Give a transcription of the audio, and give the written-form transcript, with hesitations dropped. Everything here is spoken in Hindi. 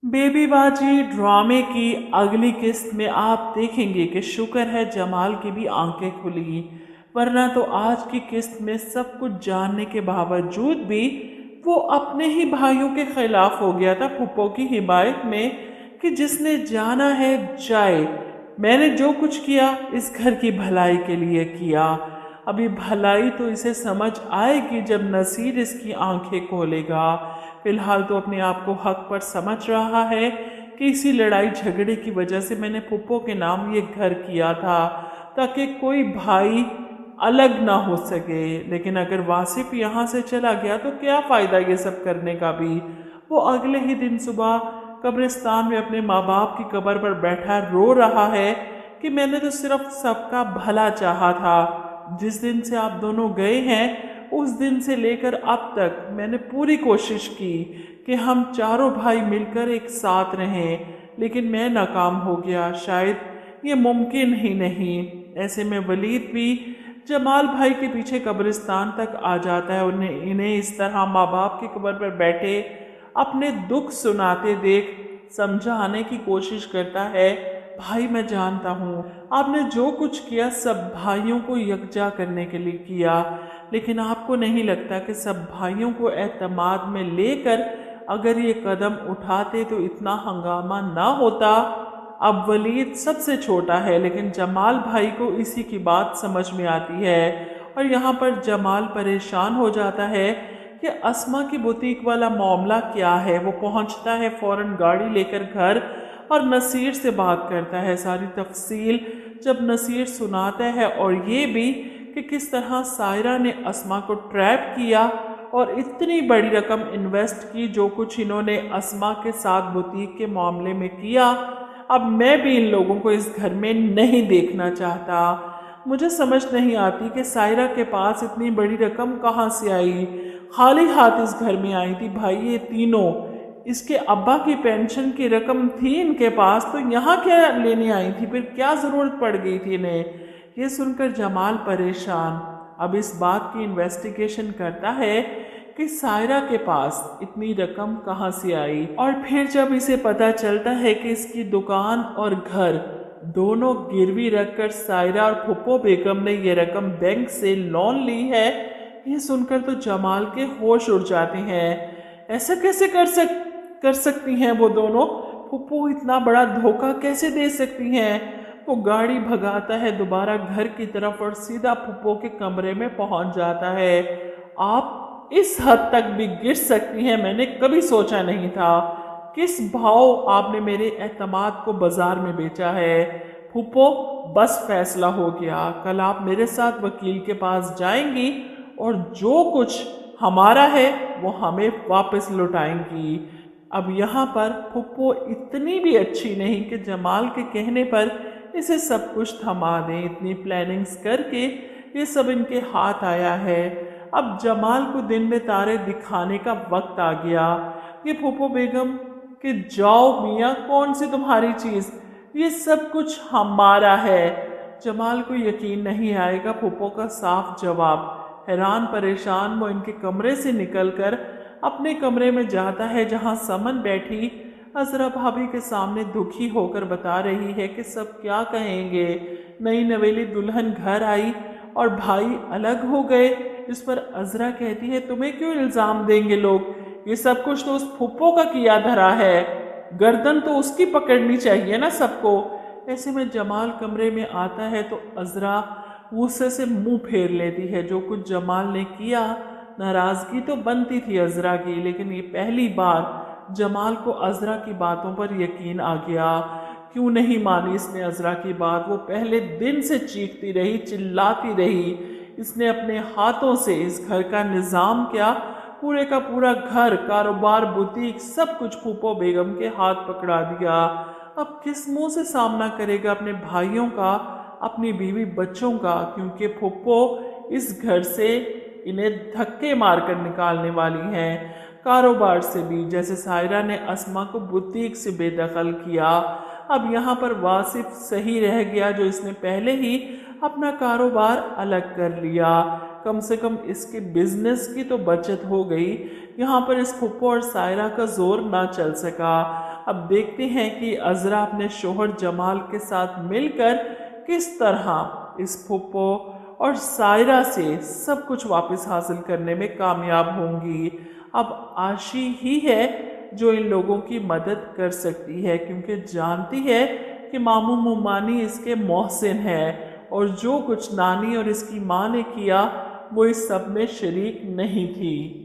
बेबीबाजी ड्रामे की अगली किस्त में आप देखेंगे कि शुक्र है जमाल की भी आंखें खुली, वरना तो आज की किस्त में सब कुछ जानने के बावजूद भी वो अपने ही भाइयों के खिलाफ हो गया था फूफो की हिमायत में कि जिसने जाना है जाए। मैंने जो कुछ किया इस घर की भलाई के लिए किया। अभी भलाई तो इसे समझ आएगी जब नसीर इसकी आंखें खोलेगा। फिलहाल तो अपने आप को हक पर समझ रहा है कि इसी लड़ाई झगड़े की वजह से मैंने फूफो के नाम ये घर किया था ताकि कोई भाई अलग ना हो सके। लेकिन अगर वासिफ यहाँ से चला गया तो क्या फ़ायदा ये सब करने का भी। वो अगले ही दिन सुबह कब्रिस्तान में अपने माँ बाप की कब्र पर बैठा रो रहा है कि मैंने तो सिर्फ सबका भला चाहा था। जिस दिन से आप दोनों गए हैं उस दिन से लेकर अब तक मैंने पूरी कोशिश की कि हम चारों भाई मिलकर एक साथ रहें, लेकिन मैं नाकाम हो गया। शायद ये मुमकिन ही नहीं। ऐसे में वलीद भी जमाल भाई के पीछे कब्रिस्तान तक आ जाता है। उन्हें इन्हें इस तरह माँ बाप की कब्र पर बैठे अपने दुख सुनाते देख समझाने की कोशिश करता है। भाई मैं जानता हूँ आपने जो कुछ किया सब भाइयों को यकजा करने के लिए किया, लेकिन आपको नहीं लगता कि सब भाइयों को एतमाद में लेकर अगर ये कदम उठाते तो इतना हंगामा ना होता। अब वलीद सबसे छोटा है, लेकिन जमाल भाई को इसी की बात समझ में आती है और यहाँ पर जमाल परेशान हो जाता है कि अस्मा की बुटीक वाला मामला क्या है। वो पहुँचता है फौरन गाड़ी लेकर घर और नसीर से बात करता है। सारी तफसील जब नसीर सुनाता है और ये भी कि किस तरह सायरा ने अस्मा को ट्रैप किया और इतनी बड़ी रकम इन्वेस्ट की जो कुछ इन्होंने अस्मा के साथ बुटीक के मामले में किया। अब मैं भी इन लोगों को इस घर में नहीं देखना चाहता। मुझे समझ नहीं आती कि सायरा के पास इतनी बड़ी रकम कहाँ से आई। खाली हाथ इस घर में आई थी भाई ये तीनों। इसके अब्बा की पेंशन की रकम थी इनके पास, तो यहाँ क्या लेने आई थी, फिर क्या ज़रूरत पड़ गई थी इन्हें। ये सुनकर जमाल परेशान अब इस बात की इन्वेस्टिगेशन करता है कि सायरा के पास इतनी रकम कहाँ से आई। और फिर जब इसे पता चलता है कि इसकी दुकान और घर दोनों गिरवी रखकर सायरा और फुप्पो बेगम ने ये रकम बैंक से लोन ली है, ये सुनकर तो जमाल के होश उड़ जाते हैं। ऐसा कैसे कर सकती हैं वो दोनों। फुप्पो इतना बड़ा धोखा कैसे दे सकती हैं। वो गाड़ी भगाता है दोबारा घर की तरफ और सीधा फुप्पो के कमरे में पहुंच जाता है। आप इस हद तक भी गिर सकती हैं मैंने कभी सोचा नहीं था। किस भाव आपने मेरे एतमाद को बाजार में बेचा है। फुप्पो बस फैसला हो गया, कल आप मेरे साथ वकील के पास जाएंगी और जो कुछ हमारा है वो हमें वापस लौटाएंगी। अब यहाँ पर फुप्पो इतनी भी अच्छी नहीं कि जमाल के कहने पर इसे सब कुछ थमा दें। इतनी प्लानिंग्स करके ये सब इनके हाथ आया है। अब जमाल को दिन में तारे दिखाने का वक्त आ गया। ये फुप्पो बेगम कि जाओ मियाँ, कौन सी तुम्हारी चीज़, ये सब कुछ हमारा है। जमाल को यकीन नहीं आएगा फुप्पो का साफ जवाब। हैरान परेशान वो इनके कमरे से निकलकर अपने कमरे में जाता है जहाँ समन बैठी अजरा भाभी के सामने दुखी होकर बता रही है कि सब क्या कहेंगे। नई नवेली दुल्हन घर आई और भाई अलग हो गए, जिस पर अजरा कहती है तुम्हें क्यों इल्ज़ाम देंगे लोग, ये सब कुछ तो उस फुप्पो का किया धरा है, गर्दन तो उसकी पकड़नी चाहिए ना सबको। ऐसे में जमाल कमरे में आता है तो अजरा गुस्से से मुंह फेर लेती है। जो कुछ जमाल ने किया नाराज़गी तो बनती थी अजरा की, लेकिन ये पहली बार जमाल को अजरा की बातों पर यकीन आ गया। क्यों नहीं मानी इसने अजरा की बात। वो पहले दिन से चीखती रही, चिल्लाती रही। इसने अपने हाथों से इस घर का निज़ाम किया, पूरे का पूरा घर, कारोबार, बुटीक, सब कुछ फूफो बेगम के हाथ पकड़ा दिया। अब किस मुंह से सामना करेगा अपने भाइयों का, अपनी बीवी बच्चों का, क्योंकि फूफो इस घर से इन्हें धक्के मारकर निकालने वाली हैं। कारोबार से भी, जैसे सायरा ने अस्मा को बुटीक से बेदखल किया। अब यहाँ पर वासिफ सही रह गया जो इसने पहले ही अपना कारोबार अलग कर लिया। कम से कम इसके बिजनेस की तो बचत हो गई। यहाँ पर इस फुप्पो और सायरा का जोर ना चल सका। अब देखते हैं कि अजरा अपने शोहर जमाल के साथ मिलकर किस तरह इस फुप्पो और सायरा से सब कुछ वापस हासिल करने में कामयाब होंगी। अब आशी ही है जो इन लोगों की मदद कर सकती है, क्योंकि जानती है कि मामू मुमानी इसके मोहसिन है और जो कुछ नानी और इसकी माँ ने किया वो इस सब में शरीक नहीं थी।